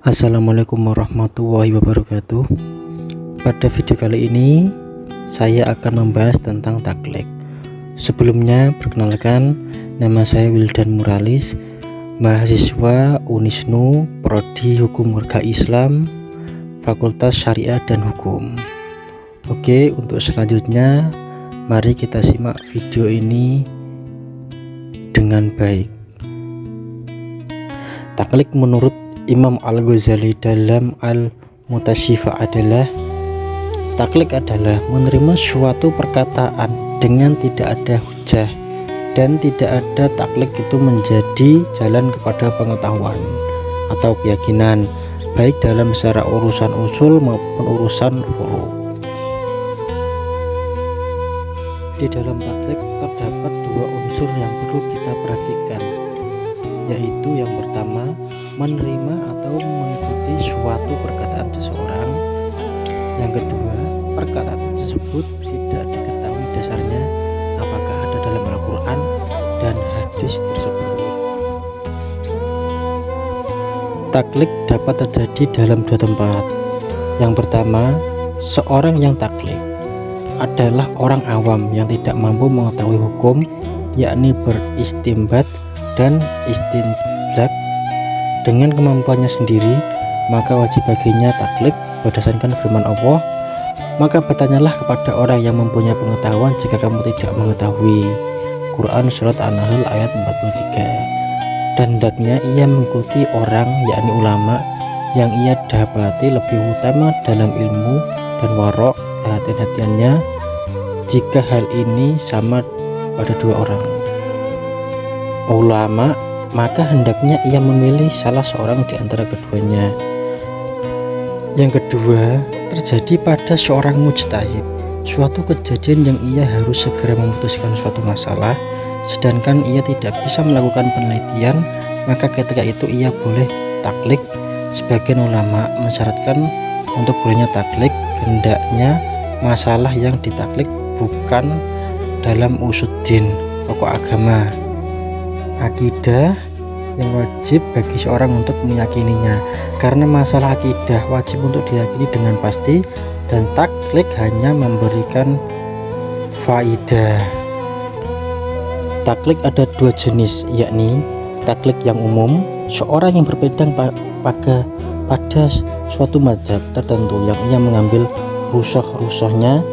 Assalamualaikum warahmatullahi wabarakatuh. Pada video kali ini saya akan membahas tentang taklek. Sebelumnya perkenalkan, nama saya Wildan Muralis, mahasiswa Unisnu Prodi Hukum Warga Islam, Fakultas Syariah dan Hukum. Oke, untuk selanjutnya mari kita simak video ini dengan baik. Taklek menurut Imam Al-Ghazali dalam Al-Mutashifa adalah taklek adalah menerima suatu perkataan dengan tidak ada hujah, dan tidak ada taklek itu menjadi jalan kepada pengetahuan atau keyakinan, baik dalam secara urusan usul maupun urusan furu. Di dalam taklek terdapat dua unsur yang perlu kita perhatikan, yaitu yang pertama, menerima atau mengikuti suatu perkataan seseorang. Yang kedua, perkataan tersebut tidak diketahui dasarnya apakah ada dalam Al-Quran dan hadis tersebut. Taklek dapat terjadi dalam dua tempat. Yang pertama, seorang yang taklek adalah orang awam yang tidak mampu mengetahui hukum, yakni beristimbat dan istidlak dengan kemampuannya sendiri, maka wajib baginya taklek berdasarkan firman Allah. Maka bertanyalah kepada orang yang mempunyai pengetahuan jika kamu tidak mengetahui. Quran Surat An-Nahl ayat 43. Dan hendaknya ia mengikuti orang, yakni ulama, yang ia dapati lebih utama dalam ilmu dan warok kehati-hatiannya, jika hal ini sama pada dua orang ulama, maka hendaknya ia memilih salah seorang di antara keduanya. Yang kedua, terjadi pada seorang mujtahid suatu kejadian yang ia harus segera memutuskan suatu masalah, sedangkan ia tidak bisa melakukan penelitian, maka ketika itu ia boleh taklek. Sebagian ulama mensyaratkan untuk bolehnya taklek hendaknya masalah yang ditaklek bukan dalam usuddin, pokok agama, akidah yang wajib bagi seorang untuk meyakininya, karena masalah akidah wajib untuk diyakini dengan pasti, dan taklek hanya memberikan faidah. Taklek ada dua jenis, yakni taklek yang umum, seorang yang berpegang pada suatu mazhab tertentu yang ia mengambil rusuh-rusuhnya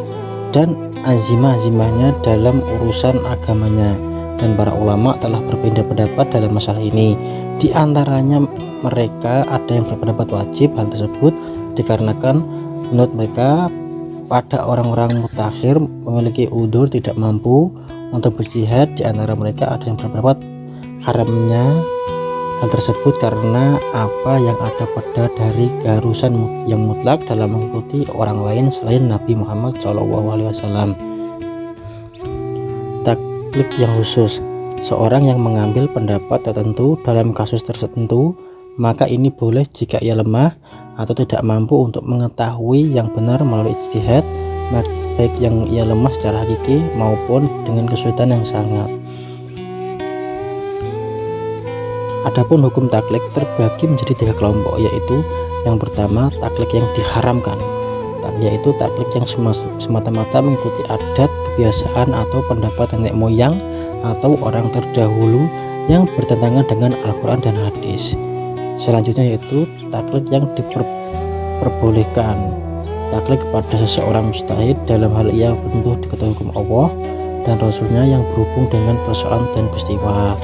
dan azimah-azimahnya dalam urusan agamanya, dan para ulama telah berbeda pendapat dalam masalah ini. Di antaranya mereka ada yang berpendapat wajib hal tersebut dikarenakan menurut mereka pada orang-orang mutakhir memiliki udzur tidak mampu untuk berjihad. Di antara mereka ada yang berpendapat haramnya hal tersebut karena apa yang ada pada dari keharusan yang mutlak dalam mengikuti orang lain selain Nabi Muhammad SAW. Taklek yang khusus, seorang yang mengambil pendapat tertentu dalam kasus tertentu, maka ini boleh jika ia lemah atau tidak mampu untuk mengetahui yang benar melalui ijtihad, baik yang ia lemah secara hakiki maupun dengan kesulitan yang sangat. Adapun hukum taklek terbagi menjadi tiga kelompok, yaitu yang pertama taklek yang diharamkan, yaitu taklek yang semata-mata mengikuti adat, kebiasaan atau pendapat nenek moyang atau orang terdahulu yang bertentangan dengan Al-Quran dan hadis. Selanjutnya yaitu taklek yang diperbolehkan, taklek kepada seseorang mujtahid dalam hal yang tentu diketahui hukum Allah dan Rasulnya yang berhubung dengan persoalan dan peristiwa,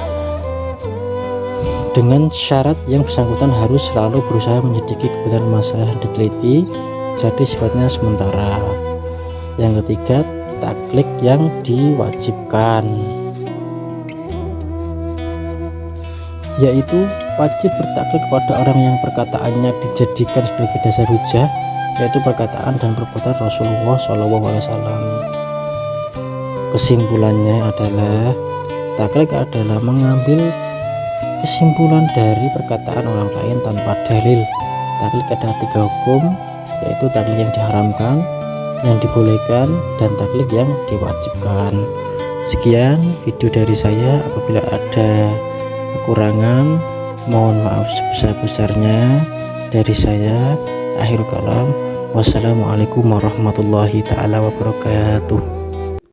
dengan syarat yang bersangkutan harus selalu berusaha menyelidiki kebenaran masalah yang diteliti, jadi sifatnya sementara. Yang ketiga, taklek yang diwajibkan, yaitu wajib bertaklek kepada orang yang perkataannya dijadikan sebagai dasar hujah, yaitu perkataan dan perbuatan Rasulullah SAW. Kesimpulannya adalah taklek adalah mengambil kesimpulan dari perkataan orang lain tanpa dalil. Taklek ada tiga hukum, yaitu taklek yang diharamkan, yang dibolehkan, dan taklek yang diwajibkan. Sekian video dari saya. Apabila ada kekurangan, mohon maaf sebesar-besarnya. Dari saya, akhirul kalam, wassalamualaikum warahmatullahi taala wabarakatuh.